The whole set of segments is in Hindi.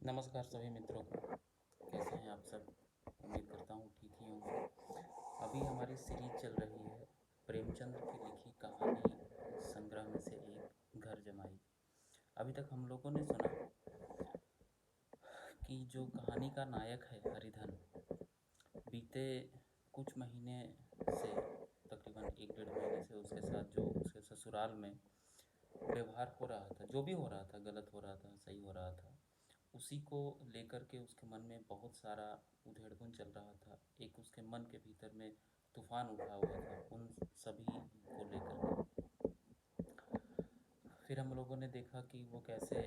नमस्कार सभी मित्रों को। कैसे हैं आप सब? उम्मीद करता हूँ ठीक ही होंगे। अभी हमारी सीरीज चल रही है प्रेमचंद की लिखी कहानी संग्रह में से एक घर जमाई। अभी तक हम लोगों ने सुना कि जो कहानी का नायक है हरिधन, बीते कुछ महीने से, तकरीबन 1 डेढ़ महीने से उसके साथ जो उसके ससुराल में व्यवहार हो रहा था, जो भी हो रहा था, गलत हो रहा था, सही हो रहा था, उसी को लेकर के उसके मन में बहुत सारा उधेड़बुन चल रहा था। एक उसके मन के भीतर में तूफान उठा हुआ था उन सभी को लेकर के। फिर हम लोगों ने देखा कि वो कैसे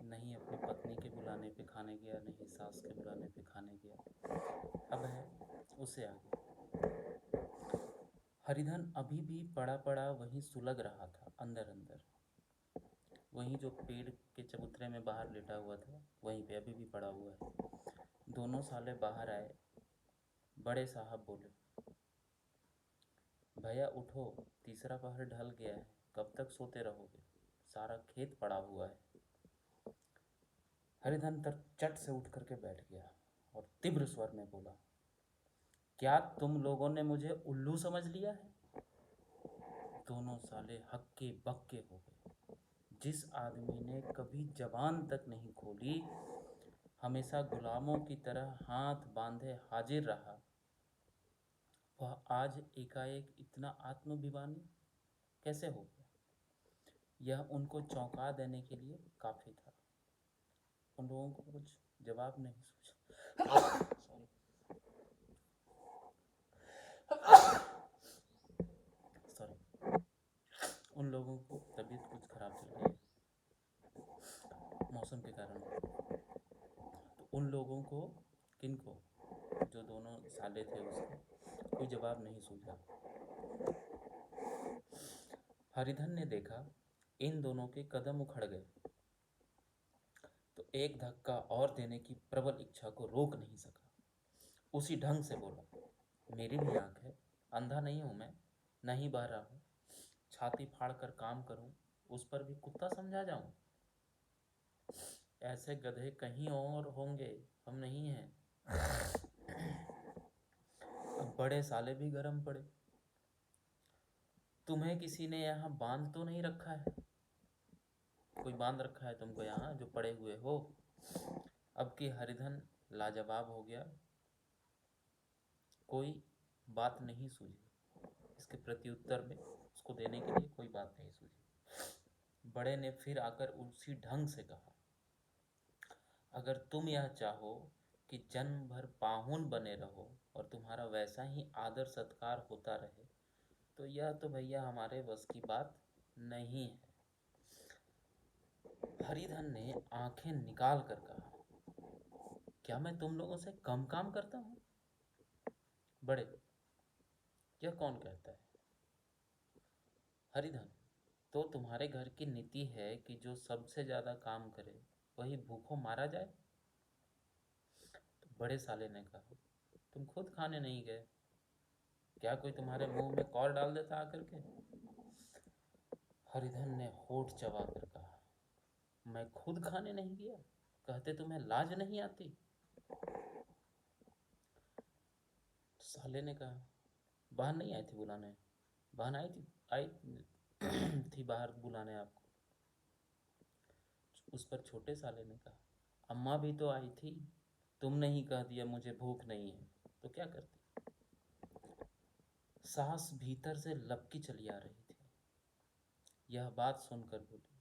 नहीं अपनी पत्नी के बुलाने पे खाने गया, नहीं सास के बुलाने पे खाने गया। अब है उससे आगे। हरिधन अभी भी पड़ा पड़ा वहीं सुलग रहा था अंदर अंदर। वहीं जो पेड़ के चबूतरे में बाहर लेटा हुआ था, वहीं पे अभी भी पड़ा हुआ है। दोनों साले बाहर आए। बड़े साहब बोले, भैया उठो, तीसरा पहर ढल गया है, कब तक सोते रहोगे? सारा खेत पड़ा हुआ है। हरिधन तर चट से उठ करके बैठ गया और तीव्र स्वर में बोला, क्या तुम लोगों ने मुझे उल्लू समझ लिया है? दोनों साले हक्के बक्के हो गए। जिस आदमी ने कभी जबान तक नहीं खोली, हमेशा गुलामों की तरह हाथ बांधे हाजिर रहा, वह आज एकाएक इतना आत्माभिमानी कैसे हो गया? यह उनको चौंका देने के लिए काफ़ी था। उन लोगों को कुछ जवाब नहीं सोचा। सॉरी। सॉरी। उन लोगों को तबीयत कुछ ख़राब चल रही है मौसम के कारण। तो उन लोगों को, किन को, जो दोनों साले थे उसके, कोई जवाब नहीं सूझा। हरिधन ने देखा इन दोनों के कदम उखड़ गए, तो एक धक्का और देने की प्रबल इच्छा को रोक नहीं सका। उसी ढंग से बोला, मेरी भी आंख है, अंधा नहीं हूं मैं, नहीं बहरा हूं। छाती फाड़ कर काम करूं, उस पर भी कुत्ता समझा जाऊं? ऐसे गधे कहीं और होंगे, हम नहीं हैं। अब बड़े साले भी गरम पड़े। तुम्हें किसी ने यहाँ बांध तो नहीं रखा है? कोई बांध रखा है तुमको यहाँ जो पड़े हुए हो? अब की हरिधन लाजवाब हो गया। कोई बात नहीं सूझी। इसके प्रत्युत्तर में उसको देने के लिए कोई बात नहीं सूझी। बड़े ने फिर आकर उसी ढंग से कहा, अगर तुम यह चाहो कि जन्म भर पाहुन बने रहो और तुम्हारा वैसा ही आदर सत्कार होता रहे, तो यह तो भैया हमारे बस की बात नहीं है। हरिधन ने आंखें निकाल कर कहा, क्या मैं तुम लोगों से कम काम करता हूँ? बड़े, यह कौन कहता है? हरिधन, तो तुम्हारे घर की नीति है कि जो सबसे ज़्यादा काम करे वही भूखों मारा जाए? तो बड़े साले ने कहा, तुम खुद खाने नहीं गए, क्या कोई तुम्हारे मुंह में कौर डाल देता आकर के? हरिधन ने होठ चबा कर कहा, मैं खुद खाने नहीं गया, कहते तुम्हें लाज नहीं आती? साले ने कहा, बहन नहीं आई थी बुलाने? बहन आई थी बाहर बुलाने आपको। उस पर छोटे साले ने कहा, अम्मा भी तो आई थी, तुमने ही कह दिया मुझे भूख नहीं है, तो क्या करती? सास भीतर से लपकी चली आ रही थी। यह बात सुनकर बोली,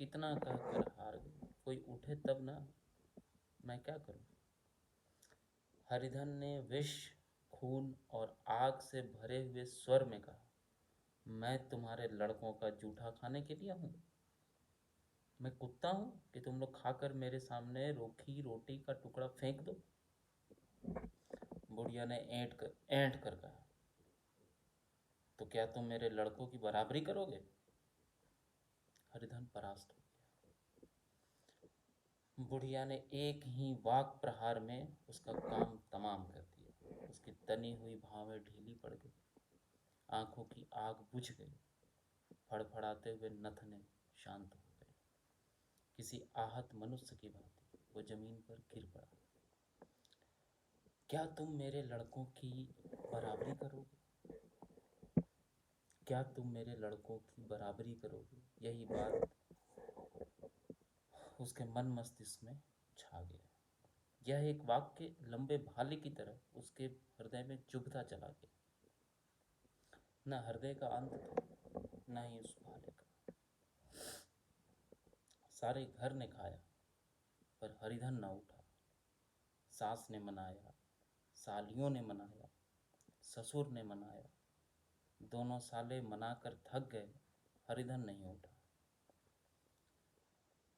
कितना कहकर हार गई, कोई उठे तब ना, मैं क्या करूं? हरिधन ने विष, खून और आग से भरे हुए स्वर में कहा, मैं तुम्हारे लड़कों का जूठा खाने के लिए हूं? मैं कुत्ता हूं कि तुम लोग खाकर मेरे सामने रोखी रोटी का टुकड़ा फेंक दो? बुढ़िया ने ऐंठ कर कहा, तो क्या तुम मेरे लड़कों की बराबरी करोगे? हरिधन परास्त हो गया। बुढ़िया ने एक ही वाक प्रहार में उसका काम तमाम कर दिया। उसकी तनी हुई भावें ढीली पड़ गई, आंखों की आग बुझ गई, फड़फड़ाते हुए नथने शांत हो गए, किसी आहत मनुष्य की भांति। वो जमीन पर गिर पड़ा। क्या तुम मेरे लड़कों की बराबरी करोगे? क्या तुम मेरे लड़कों की बराबरी करोगे? यही बात उसके मन मस्तिष्क में छा गया। यह एक वाक्य लंबे भाले की तरह उसके हृदय में चुभता चला गया। न हृदय का अंत था, न ही उस भाले का। सारे घर ने खाया, पर हरिधन न उठा। सास ने मनाया, सालियों ने मनाया, ससुर ने मनाया, दोनों साले मनाकर थक गए, हरिधन नहीं उठा।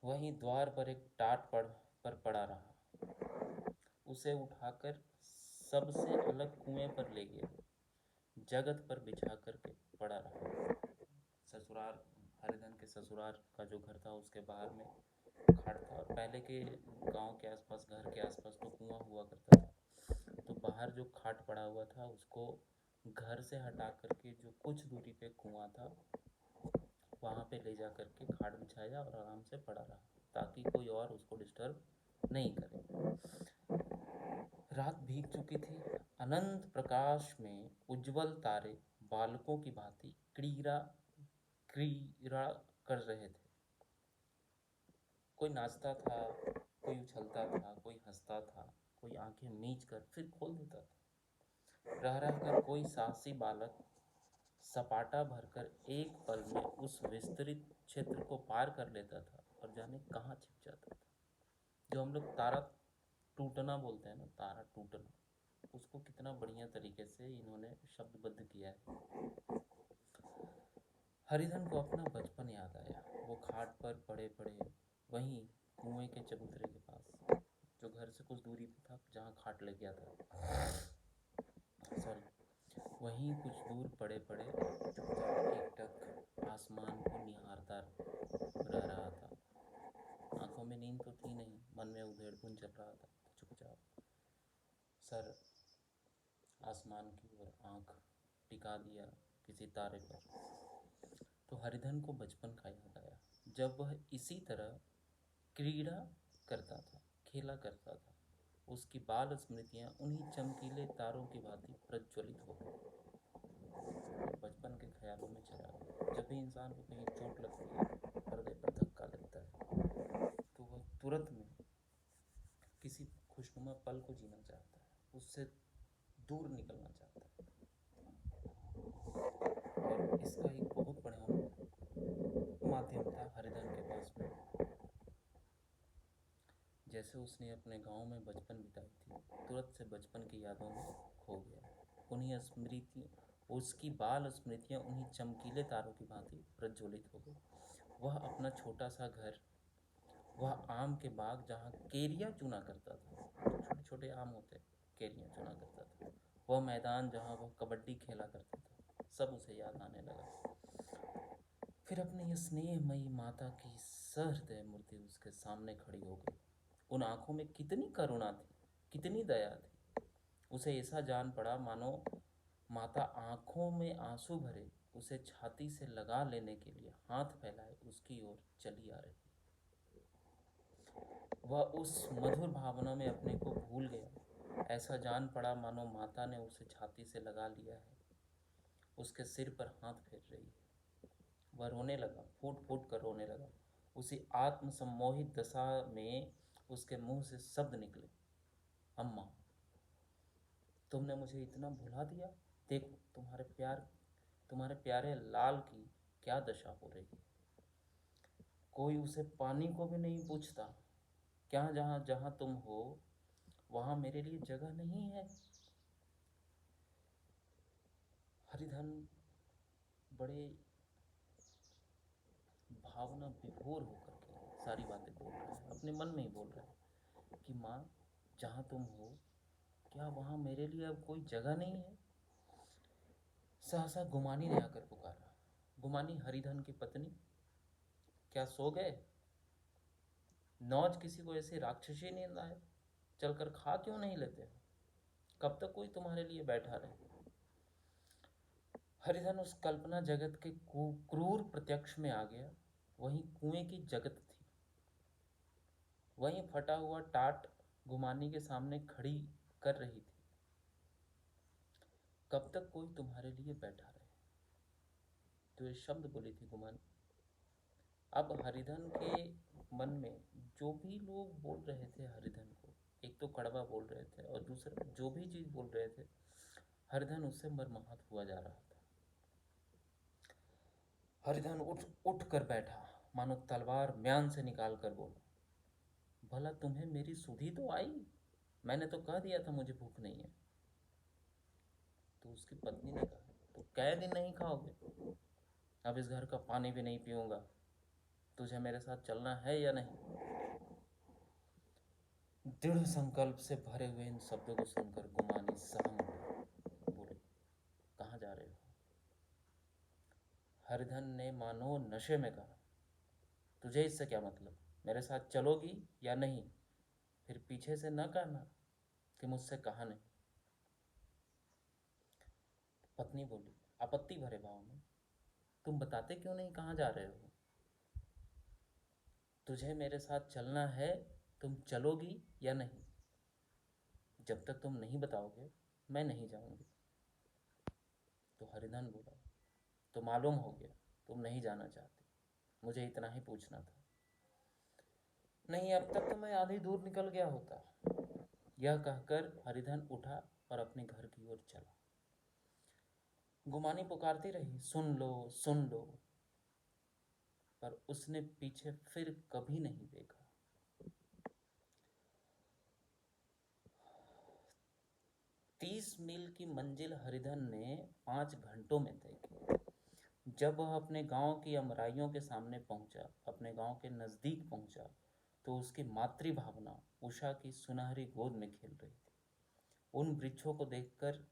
वहीं द्वार पर एक टाट पर पड़ा रहा। उसे उठाकर सबसे अलग कुएं पर ले गया, जगत पर बिछा करके पड़ा रहा। ससुराल, हरिधन के ससुराल का जो घर था उसके बाहर में खाट था, और पहले के गांव के आसपास, घर के आसपास तो कुआं हुआ करता था। तो बाहर जो खाट पड़ा हुआ था उसको घर से हटा करके जो कुछ दूरी पे कुआं था वहाँ पे ले जा करके खाट बिछाया और आराम से पड़ा रहा, ताकि कोई और उसको डिस्टर्ब नहीं करे। रात भीग चुकी थी। अनंत प्रकाश में उज्जवल तारे बालकों की भांति क्रीड़ा क्रीड़ा कर रहे थे। कोई नाचता था, कोई उछलता था, कोई हंसता था, कोई आंखें मीच कर फिर खोल देता था। रह रह कर कोई साहसी बालक सपाटा भरकर एक पल में उस विस्तृत क्षेत्र को पार कर लेता था और जाने कहाँ छिप जाता था। जो हम लोग तारा टूटना बोलते हैं ना, तारा टूटना, उसको कितना बढ़िया तरीके से इन्होंने शब्दबद्ध किया है। हरिधन को अपना बचपन याद आया। वो खाट पर पड़े पड़े वहीं कुएं के चबूतरे के पास, जो घर से कुछ दूरी पे था जहाँ खाट लग गया था, सॉरी, वहीं कुछ दूर पड़े पड़े चुपचाप एकटक आसमान को निहारता रह रहा था। आंखों में नींद तो थी नहीं, मन में उधेड़पुन चल रहा था। चुपचाप सर आसमान की ओर आंख टिका दिया किसी तारे पर, तो हरिधन को बचपन का याद आया, जब वह इसी तरह क्रीड़ा करता था, खेला करता था। उसकी बाल स्मृतियां उन्हीं चमकीले तारों की भांति प्रज्वलित हो गई। बचपन के ख्यालों में चला गया। जब भी इंसान को कहीं चोट लगती है, हृदय पर धक्का लगता है, तो वह तुरंत में किसी खुशनुमा पल को जीना चाहता है, उससे दूर निकलना चाहता है। और इसका एक बहुत बड़ा माध्यम था हरिधन के पास में। जैसे उसने अपने गांव में बचपन बिताई थी, तुरंत से बचपन की यादों में खो गया। उन्हीं स्मृति उसकी बाल स्मृतियां उन्हीं चमकीले तारों की भांति प्रज्वलित हो गई। वह अपना छोटा सा घर, वह आम के बाग जहाँ केरिया चुना करता था, छोटे छोटे आम होते, केरिया चुना करता था, वह मैदान जहाँ वह कबड्डी खेला करता था, सब उसे याद आने लगा। फिर अपनी स्नेहमयी माता की सहृदय मूर्ति उसके सामने खड़ी हो गई। उन आंखों में कितनी करुणा थी, कितनी दया थी। उसे ऐसा जान पड़ा मानो माता आंखों में आंसू भरे उसे छाती से लगा लेने के लिए हाथ फैलाए उसकी ओर चली आ रही। वह उस मधुर भावना में अपने को भूल गया। ऐसा जान पड़ा मानो माता ने उसे छाती से लगा लिया है, उसके सिर पर हाथ फेर रही है। वह रोने लगा, फूट फूट कर रोने लगा। उसी आत्म सम्मोहित दशा में उसके मुंह से शब्द निकले, अम्मा, तुमने मुझे इतना भुला दिया। देखो तुम्हारे प्यारे लाल की क्या दशा हो रही है। कोई उसे पानी को भी नहीं पूछता। क्या जहाँ जहाँ तुम हो वहाँ मेरे लिए जगह नहीं है। हरिधन बड़े भावना विभोर होकर के सारी बातें बोल रहा है, अपने मन में ही बोल रहा है कि माँ, जहाँ तुम हो क्या वहाँ मेरे लिए अब कोई जगह नहीं है। सहसा गुमानी ने आकर पुकारा। गुमानी हरिधन की पत्नी, क्या सो गए? नौज किसी को ऐसे राक्षसी नींद आए, चलकर खा क्यों नहीं लेते हो? कब तक कोई तुम्हारे लिए बैठा रहे? हरिधन उस कल्पना जगत के क्रूर प्रत्यक्ष में आ गया। वहीं कुएं की जगत थी। वहीं फटा हुआ टाट गुमानी के सामने खड़ी कर रही थी। कब तक कोई तुम्हारे लिए बैठा रहे, तो ये शब्द बोली थी गुमानी। अब हरिधन के मन में जो भी लोग बोल रहे थे हरिधन को, एक तो कड़वा बोल रहे थे और दूसरा जो भी चीज़ बोल रहे थे, हरिधन उससे मरमाहत हुआ जा रहा था। हरिधन उठ उठ कर बैठा, मानो तलवार म्यान से निकाल कर बोला, भला तुम्हें मेरी सुधि तो आई? मैंने तो कह दिया था मुझे भूख नहीं है। तो उसकी पत्नी ने कहा, तो कै दिन नहीं खाओगे? अब इस घर का पानी भी नहीं पीऊंगा। तुझे मेरे साथ चलना है या नहीं? दृढ़ संकल्प से भरे हुए इन शब्दों को सुनकर गुमानी सहम उठी। बोले, कहाँ जा रहे हो? हरिधन ने मानो नशे में कहा, तुझे इससे क्या मतलब? मेरे साथ चलोगी या नहीं? फिर पीछे से न कहना कि मुझसे कहा नहीं। पत्नी बोली आपत्ति भरे भाव में, तुम बताते क्यों नहीं कहाँ जा रहे हो? तुझे मेरे साथ चलना है, तुम चलोगी या नहीं? जब तक तुम नहीं बताओगे मैं नहीं जाऊंगी। तो हरिधन बोला, तो मालूम हो गया तुम नहीं जाना चाहते, मुझे इतना ही पूछना था। नहीं, अब तक तो मैं आधी दूर निकल गया होता। यह कहकर हरिधन उठा और अपने घर की ओर चला। गुमानी पुकारती रही, सुन लो सुन लो, पर उसने पीछे फिर कभी नहीं देखा। 30 मील की मंजिल हरिधन ने 5 घंटों में तय की। जब वह अपने गांव की अमराइयों के सामने पहुंचा, अपने गांव के नज़दीक पहुंचा, तो उसकी मातृ भावना उषा की सुनहरी गोद में खेल रही थी। उन वृक्षों को देखकर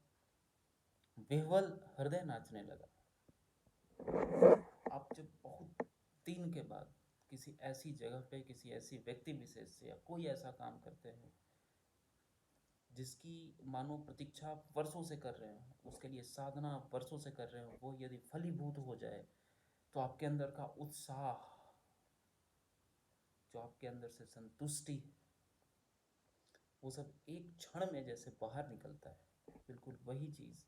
विह्वल हृदय नाचने लगा। आप जब बहुत दिन के बाद किसी ऐसी जगह पे, किसी ऐसी व्यक्ति विशेष से या कोई ऐसा काम करते हैं जिसकी मानो प्रतीक्षा आप वर्षों से कर रहे हो, उसके लिए साधना आप वर्षों से कर रहे हो, वो यदि फलीभूत हो जाए तो आपके अंदर का उत्साह, जो आपके अंदर से संतुष्टि है, वो सब एक क्षण में जैसे बाहर निकलता है। बिल्कुल वही चीज़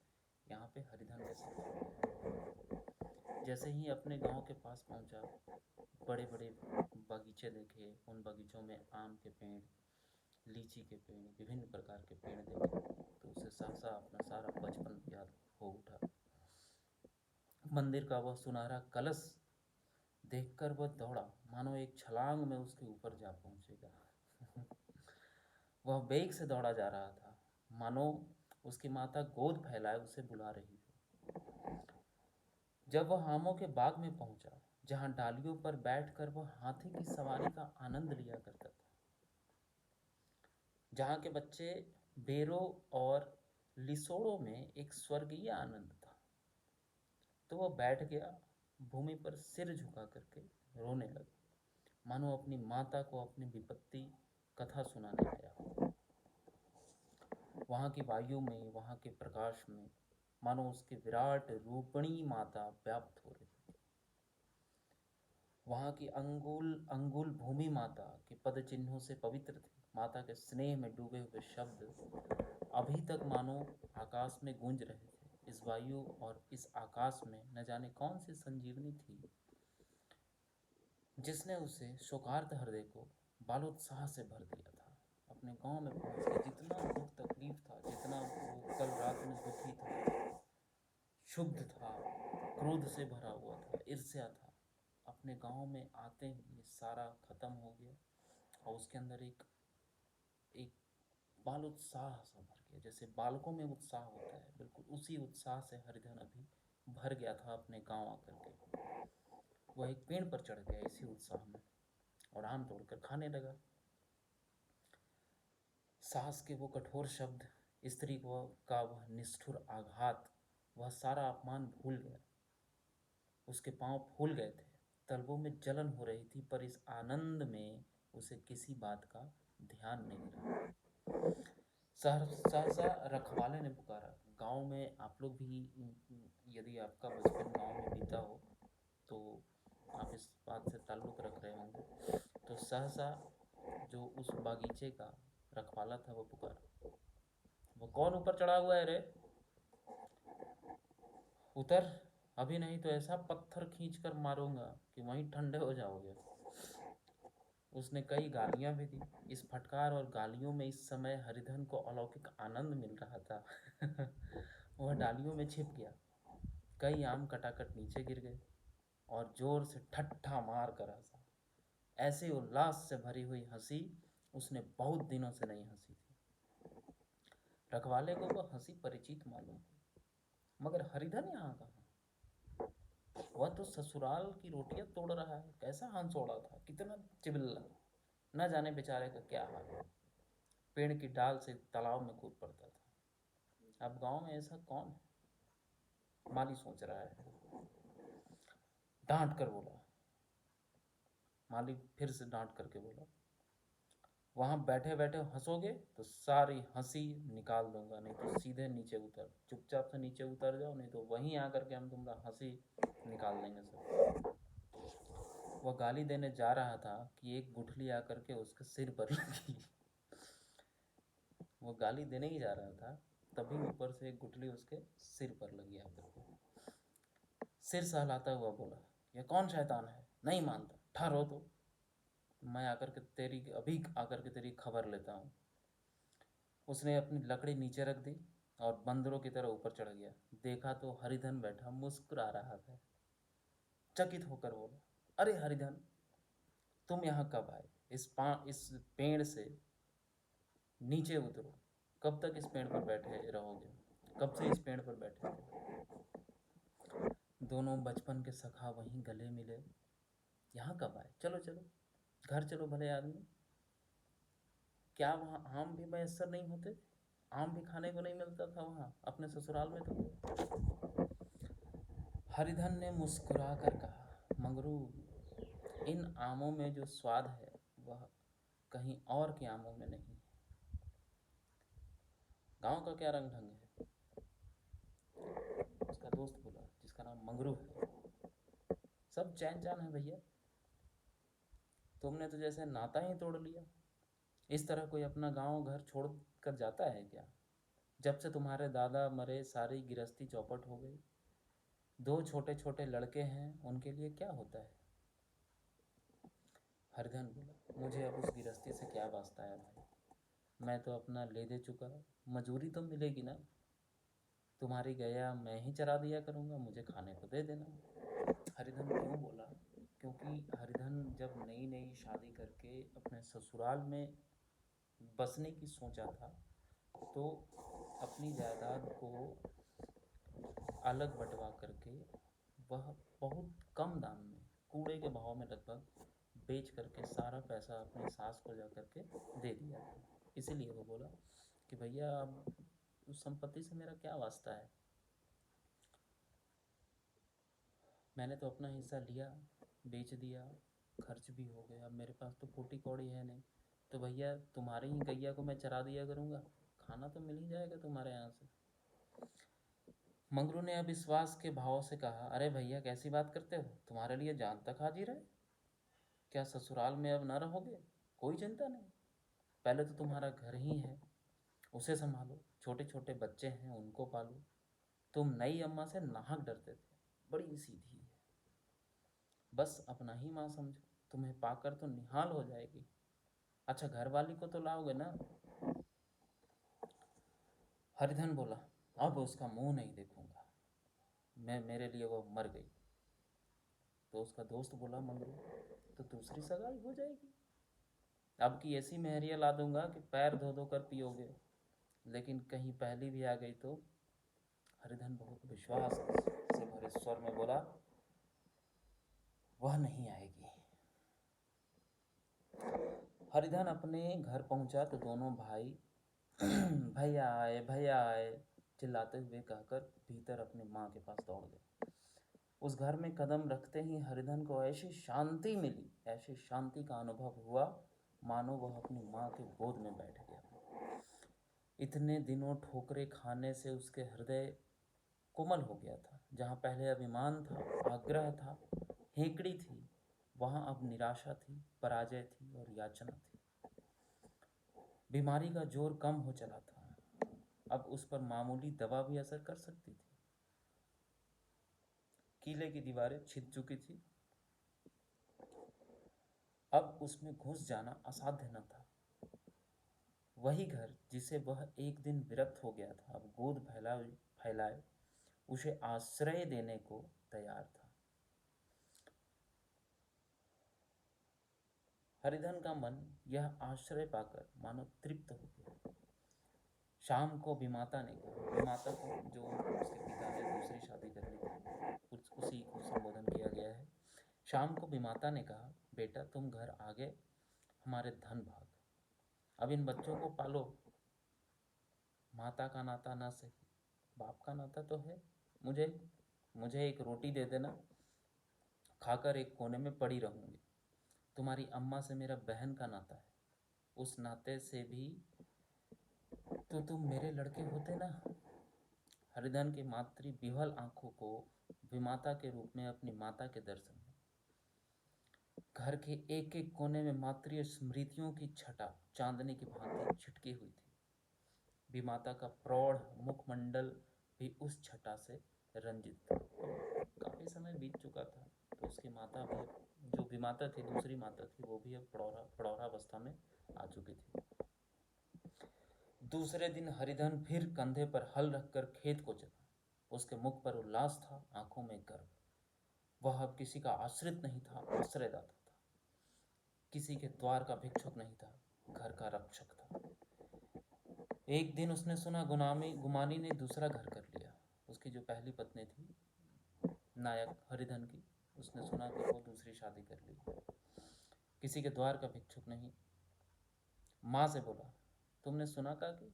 यहाँ पे हरिधन के साथ हुआ। जैसे ही अपने गांव के पास पहुंचा, बड़े बड़े बगीचे देखे, उन बगीचों में आम के पेड़, लीची के पेड़, विभिन्न प्रकार के पेड़ देखे, तो उसे सहसा अपना सारा बचपन याद हो उठा। मंदिर का वह सुनहरा कलश देखकर वह दौड़ा, मानो एक छलांग में उसके ऊपर जा पहुंचेगा। वह वेग से दौड़ा जा रहा था, मानो उसकी माता गोद फैलाए उसे बुला रही हो। जब वह आमों के बाग में पहुंचा, जहां डालियों पर बैठकर वह हाथी की सवारी का आनंद लिया करता था, जहाँ के बच्चे बेरों और लिसोड़ों में एक स्वर्गीय आनंद था, तो वह बैठ गया, भूमि पर सिर झुका करके रोने लगा, मानो अपनी माता को अपनी विपत्ति कथा सुनाने आया हो। वहाँ की वायु में, वहाँ के प्रकाश में, मानो उसकी विराट रूपणी माता व्याप्त हो रही थी। वहाँ की अंगुल अंगुल भूमि माता के पद चिन्हों से पवित्र थी। माता के स्नेह में डूबे हुए शब्द अभी तक मानो आकाश में गूंज रहे थे। इस वायु और इस आकाश में न जाने कौन सी संजीवनी थी, जिसने उसे शोकार्त हृदय को बालोत्साह से भर दिया था। अपने गांव में पहुंच के जितना दुख तकलीफ था, जितना वो कल रात में दुखी था, क्षुब्ध था, क्रोध से भरा हुआ था, ईर्ष्या था, अपने गांव में आते ही ये सारा खत्म हो गया और उसके अंदर एक एक बाल उत्साह सा भर गया, जैसे बालकों में उत्साह होता है। बिल्कुल उसी उत्साह से हरिधन अभी भर गया था अपने गांव आकर के। वह एक पेड़ पर चढ़ गया इसी उत्साह में और आम तोड़कर खाने लगा। सास के वो कठोर शब्द, स्त्री को का वह निष्ठुर आघात, वह सारा अपमान भूल गया। उसके पांव फूल गए थे, तलवों में जलन हो रही थी, पर इस आनंद में उसे किसी बात का ध्यान नहीं रहा। सहसा रखवाले ने पुकारा। गांव में आप लोग भी, यदि आपका बचपन गांव में बीता हो तो आप इस बात से ताल्लुक़ रख रहे होंगे। तो सहसा जो उस बागीचे का रखवाला था वो पुकारा, वो कौन ऊपर चढ़ा हुआ है रे, उतर, अभी नहीं तो ऐसा पत्थर खींच कर मारूंगा कि वहीं ठंडे हो जाओगे। उसने कई गालियां भी दी। इस फटकार और गालियों में इस समय हरिधन को अलौकिक आनंद मिल रहा था। वह डालियों में छिप गया, कई आम कटाकट नीचे गिर गए और जोर से ठट्ठा मार कर हंसा। ऐसे उल्लास से भरी हुई हंसी उसने बहुत दिनों से नहीं हंसी थी। रखवाले को वह हंसी परिचित मालूम हुई, मगर हरिधन यहाँ कहाँ? वह तो ससुराल की रोटियां तोड़ रहा है, कैसा हंसोड़ा था, कितना चिबिल्ला, न जाने बेचारे का क्या हाल है। पेड़ की डाल से तालाब में कूद पड़ता था। अब गांव में ऐसा कौन है? माली सोच रहा है। डांट कर बोला, माली फिर से डांट करके बोला, वहां बैठे बैठे हंसोगे तो सारी हंसी निकाल दूंगा, नहीं तो सीधे नीचे उतर, चुपचाप से नीचे उतर जाओ, नहीं तो वहीं आकर के हम तुम्हारा हंसी निकाल देंगे सब। वह गाली देने जा रहा था कि एक गुठली आकर के उसके सिर पर लगी। वो गाली देने ही जा रहा था, तभी ऊपर से एक गुठली उसके सिर पर लगी आकर के। सिर सहलाता हुआ बोला, यह कौन शैतान है, नहीं मानता, ठहरो तो, मैं आकर के तेरी अभी आकर के तेरी खबर लेता हूँ। उसने अपनी लकड़ी नीचे रख दी और बंदरों की तरह ऊपर चढ़ गया। देखा तो हरिधन बैठा मुस्कुरा रहा था। चकित होकर बोला, अरे हरिधन, तुम यहाँ कब आए? इस पेड़ से नीचे उतरो। कब तक इस पेड़ पर बैठे रहोगे? कब से इस पेड़ पर बैठे थे? दोनों बचपन के सखा वहीं गले मिले। यहाँ कब आए? चलो चलो, घर चलो भले आदमी। क्या वहाँ आम भी मैसर नहीं होते? आम भी खाने को नहीं मिलता था वहाँ अपने ससुराल में तो? हरिधन ने मुस्कुरा कर कहा, मंगरू, इन आमों में जो स्वाद है वह कहीं और के आमों में नहीं है। गांव का क्या रंग ढंग है? उसका दोस्त बोला, जिसका नाम मंगरू है, सब चैन चान है भैया। तुमने तो जैसे नाता ही तोड़ लिया। इस तरह कोई अपना गांव घर छोड़ कर जाता है क्या? जब से तुम्हारे दादा मरे सारी गृहस्थी चौपट हो गई। दो छोटे छोटे लड़के हैं, उनके लिए क्या होता है? हरिधन बोला, मुझे अब उस गृहस्थी से क्या वास्ता है भाई, मैं तो अपना ले दे चुका, मजूरी तो मिलेगी ना। तुम्हारी गया मैं ही चरा दिया करूँगा, मुझे खाने को दे देना। हरिधन क्यों बोला? क्योंकि हरिधन जब नई नई शादी करके अपने ससुराल में बसने की सोचा था, तो अपनी जायदाद को अलग बंटवा करके वह बहुत कम दाम में, कूड़े के भाव में लगभग बेच करके सारा पैसा अपनी सास को जा करके दे दिया था। इसीलिए वो बोला कि भैया अब उस संपत्ति से मेरा क्या वास्ता है, मैंने तो अपना हिस्सा लिया, बेच दिया, खर्च भी हो गया, अब मेरे पास तो फूटी कौड़ी है नहीं, तो भैया तुम्हारी ही गैया को मैं चरा दिया करूँगा, खाना तो मिल ही जाएगा तुम्हारे यहाँ से। मंगरू ने अविश्वास के भाव से कहा, अरे भैया कैसी बात करते हो, तुम्हारे लिए जान तक हाजिर है। क्या ससुराल में अब न रहोगे? कोई चिंता नहीं, पहले तो तुम्हारा घर ही है, उसे संभालो, छोटे छोटे बच्चे हैं उनको पालो। तुम नई अम्मा से नाहक डरते थे, बड़ी सीधी है, बस अपना ही माँ समझो, तुम्हें पाकर तो निहाल हो जाएगी। अच्छा घर वाली को तो लाओगे ना? हरिधन बोला, अब उसका मुंह नहीं देखूंगा मैं, मेरे लिए वो मर गई। तो उसका दोस्त बोला, मंगरू, तो दूसरी सगाई हो जाएगी, अब की ऐसी मेहरिया ला दूंगा कि पैर धो धो कर पियोगे, लेकिन कहीं पहली भी आ गई तो? हरिधन बहुत विश्वास से भरे स्वर में बोला, वह नहीं आएगी। हरिधन अपने घर पहुंचा तो दोनों भाई भैया आए चिल्लाते हुए कहकर भीतर अपनी माँ के पास दौड़ गए। उस घर में कदम रखते ही हरिधन को ऐसी शांति मिली, ऐसी शांति का अनुभव हुआ मानो वह अपनी माँ के गोद में बैठ गया। इतने दिनों ठोकरे खाने से उसके हृदय कोमल हो गया था। जहाँ पहले अभिमान था, आग्रह था, हेकड़ी थी, वहाँ अब निराशा थी, पराजय थी और याचना थी। बीमारी का जोर कम हो चला था। अब उस पर मामूली दवा भी असर कर सकती थी। किले की दीवारें छिद चुकी थी। अब उसमें घुस जाना असाध्य न था। वही घर जिसे वह एक दिन विरक्त हो गया था, अब गोद फैलाए फैलाए उसे आश्रय देने को तैयार था। हरिधन का मन यह आश्रय पाकर मानो तृप्त हो गया। शाम को विमाता ने कहा, विमाता को जो उसके पिता ने दूसरी शादी कर ली थी, उसी को संबोधन किया गया है। शाम को विमाता ने कहा, बेटा तुम घर आ गए, हमारे धन भाग, अब इन बच्चों को पालो। माता का नाता ना सही, बाप का नाता तो है। मुझे मुझे एक रोटी दे देना, खाकर एक कोने में पड़ी रहूंगी। तुम्हारी अम्मा से मेरा बहन का नाता है, उस नाते से भी तो तुम मेरे लड़के होते ना। हरिधन की मातृ विह्वल आंखों को विमाता के रूप में अपनी माता के दर्शन में, घर के एक एक कोने में मातृ स्मृतियों की छटा चांदनी की भांति छिटकी हुई थी। विमाता का प्रौढ़ मुखमंडल भी उस छटा से रंजित था। काफी समय बीत चुका था, तो उसकी माता भी, जो विमाता थी, दूसरी माता थी, वो भी अब प्रौढ़ावस्था में आ चुकी थी। दूसरे दिन हरिधन फिर कंधे पर हल रखकर खेत को चला। उसके मुख पर उल्लास था, आंखों में गर्व। वह अब किसी का आश्रित नहीं था, आश्रयदाता था। किसी के द्वार का भिक्षुक नहीं था, घर का रक्षक था। एक दिन उसने सुना गुमानी ने दूसरा घर कर लिया। उसकी जो पहली पत्नी थी नायक हरिधन की, उसने सुना कि वो दूसरी शादी कर ली। किसी के द्वार का भिक्षुक नहीं। माँ से बोला, तुमने सुना का कि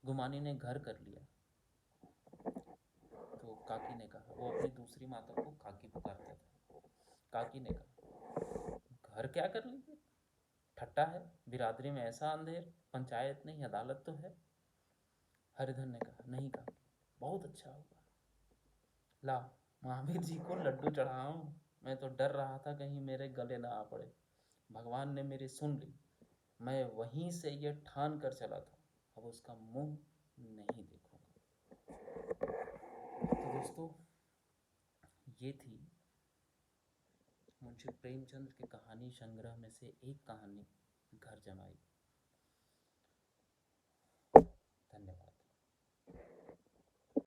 गुमानी ने घर कर लिया? तो काकी ने कहा, वो अपनी दूसरी माता को काकी पुकारता था। काकी ने कहा, घर क्या कर ली? ठट्टा है, बिरादरी में ऐसा अंधेर, पंचायत नहीं अदालत तो है। हरिधन ने कहा, नहीं काकी, बहुत अच्छा होगा। ला महावीर जी को लड्डू चढ़ाऊं, मैं तो डर रहा था कहीं मेरे गले ना आ पड़े। भगवान ने मेरी सुन ली, मैं वहीं से ये ठान कर चला था, अब उसका मुंह नहीं देखूंगा। तो दोस्तों, ये थी मुंशी प्रेमचंद के कहानी संग्रह में से एक कहानी, घर जमाई। धन्यवाद।